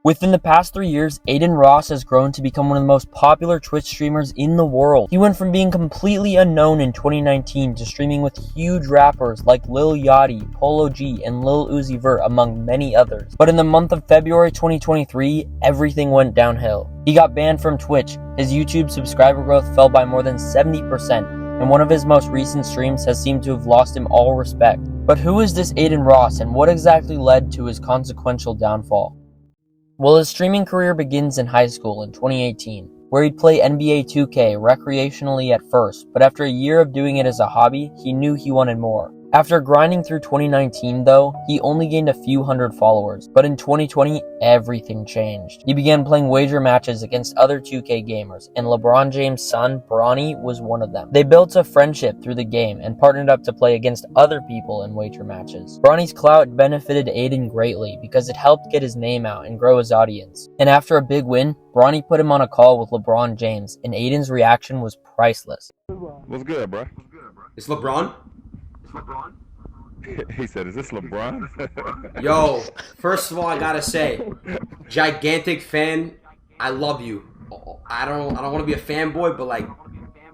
Within the past 3 years, Adin Ross has grown to become one of the most popular Twitch streamers in the world. He went from being completely unknown in 2019 to streaming with huge rappers like Lil Yachty, Polo G, and Lil Uzi Vert, among many others. But in the month of February 2023, everything went downhill. He got banned from Twitch, his YouTube subscriber growth fell by more than 70%, and one of his most recent streams has seemed to have lost him all respect. But who is this Adin Ross, and what exactly led to his consequential downfall? Well, his streaming career begins in high school in 2018, where he'd play NBA 2K recreationally at first, but after a year of doing it as a hobby, he knew he wanted more. After grinding through 2019 though, he only gained a few hundred followers, but in 2020, everything changed. He began playing wager matches against other 2K gamers, and LeBron James' son, Bronny, was one of them. They built a friendship through the game and partnered up to play against other people in wager matches. Bronny's clout benefited Adin greatly because it helped get his name out and grow his audience. And after a big win, Bronny put him on a call with LeBron James, and Adin's reaction was priceless. What's good, bro? It's LeBron? He said, is this LeBron? Yo, first of all, I gotta say, gigantic fan. I love you. I don't want to be a fanboy, but like,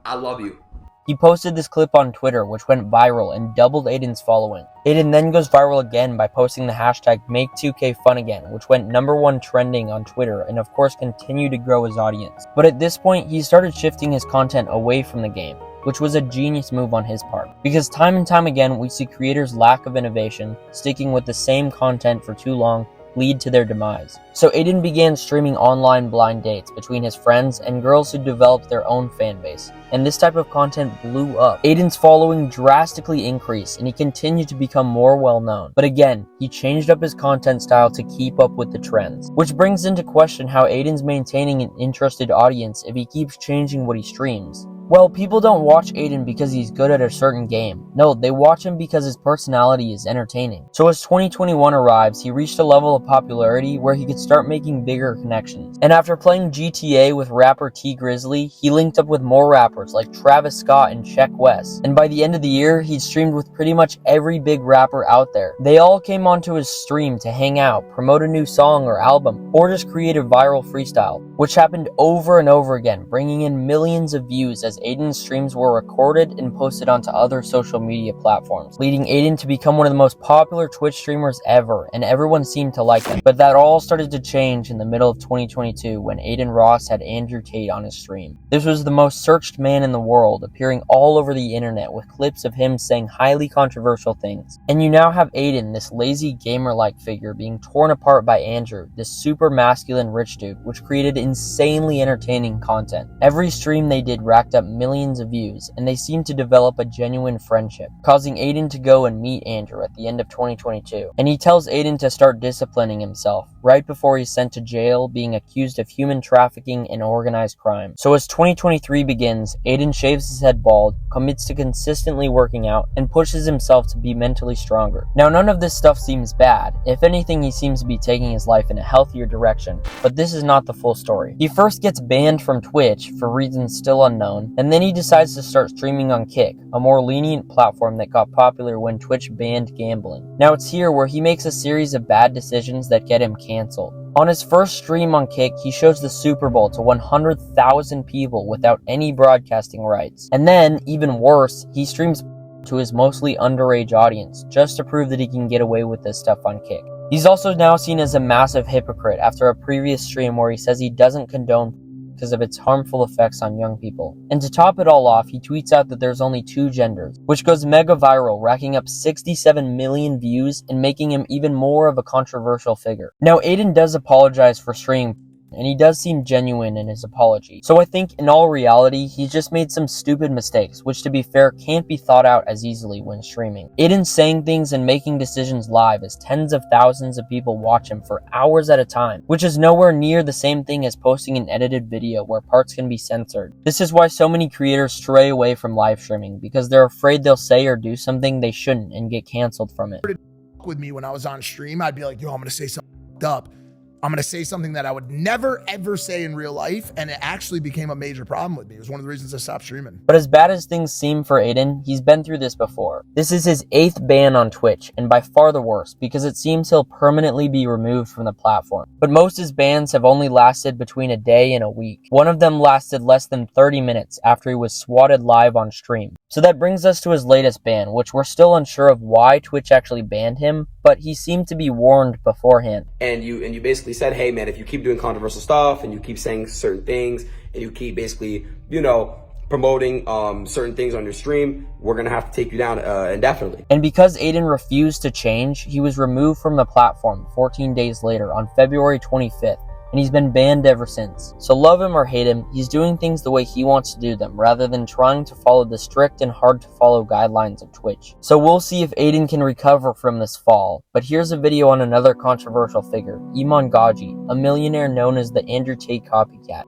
I love you. He posted this clip on Twitter, which went viral and doubled Adin's following. Adin then goes viral again by posting the hashtag #MakeTwoKFunAgain, which went #1 trending on Twitter and of course continued to grow his audience. But at this point, he started shifting his content away from the game, which was a genius move on his part. Because time and time again, we see creators' lack of innovation, sticking with the same content for too long, lead to their demise. So Adin began streaming online blind dates between his friends and girls who developed their own fan base, and this type of content blew up. Adin's following drastically increased, and he continued to become more well-known. But again, he changed up his content style to keep up with the trends, which brings into question how Adin's maintaining an interested audience if he keeps changing what he streams. Well, people don't watch Adin because he's good at a certain game. No, they watch him because his personality is entertaining. So as 2021 arrives, he reached a level of popularity where he could start making bigger connections. And after playing GTA with rapper T Grizzly, he linked up with more rappers like Travis Scott and Check West. And by the end of the year, he'd streamed with pretty much every big rapper out there. They all came onto his stream to hang out, promote a new song or album, or just create a viral freestyle, which happened over and over again, bringing in millions of views as Adin's streams were recorded and posted onto other social media platforms, leading Adin to become one of the most popular Twitch streamers ever, and everyone seemed to like him. But that all started to change in the middle of 2022 when Adin Ross had Andrew Tate on his stream. This was the most searched man in the world, appearing all over the internet with clips of him saying highly controversial things. And you now have Adin, this lazy gamer-like figure, being torn apart by Andrew, this super masculine rich dude, which created insanely entertaining content. Every stream they did racked up millions of views, and they seemed to develop a genuine friendship, causing Adin to go and meet Andrew at the end of 2022. And he tells Adin to start disciplining himself, right before he's sent to jail, being accused of human trafficking and organized crime. So as 2023 begins, Adin shaves his head bald, commits to consistently working out, and pushes himself to be mentally stronger. Now, none of this stuff seems bad. If anything, he seems to be taking his life in a healthier direction, but this is not the full story. He first gets banned from Twitch for reasons still unknown, and then he decides to start streaming on Kick, a more lenient platform that got popular when Twitch banned gambling. Now it's here where he makes a series of bad decisions that get him canceled. On his first stream on Kick, he shows the Super Bowl to 100,000 people without any broadcasting rights. And then, even worse, he streams to his mostly underage audience, just to prove that he can get away with this stuff on Kick. He's also now seen as a massive hypocrite after a previous stream where he says he doesn't condone because of its harmful effects on young people. And to top it all off, he tweets out that there's only 2 genders, which goes mega viral, racking up 67 million views and making him even more of a controversial figure. Now, Adin does apologize for streaming, and he does seem genuine in his apology. So I think in all reality, he's just made some stupid mistakes, which to be fair, can't be thought out as easily when streaming. Adin's saying things and making decisions live as tens of thousands of people watch him for hours at a time, which is nowhere near the same thing as posting an edited video where parts can be censored. This is why so many creators stray away from live streaming, because they're afraid they'll say or do something they shouldn't and get canceled from it. With me when I was on stream, I'd be like, yo, I'm gonna say something up. I'm going to say something that I would never, ever say in real life, and it actually became a major problem with me. It was one of the reasons I stopped streaming. But as bad as things seem for Adin, he's been through this before. This is his 8th ban on Twitch, and by far the worst, because it seems he'll permanently be removed from the platform. But most of his bans have only lasted between a day and a week. One of them lasted less than 30 minutes after he was swatted live on stream. So that brings us to his latest ban, which we're still unsure of why Twitch actually banned him, but he seemed to be warned beforehand. And you basically said, hey man, if you keep doing controversial stuff and you keep saying certain things and you keep basically, promoting certain things on your stream, we're gonna have to take you down indefinitely. And because Adin refused to change, he was removed from the platform 14 days later on February 25th. And he's been banned ever since. So love him or hate him, he's doing things the way he wants to do them, rather than trying to follow the strict and hard to follow guidelines of Twitch. So we'll see if Adin can recover from this fall. But here's a video on another controversial figure, Iman Gaji, a millionaire known as the Andrew Tate copycat.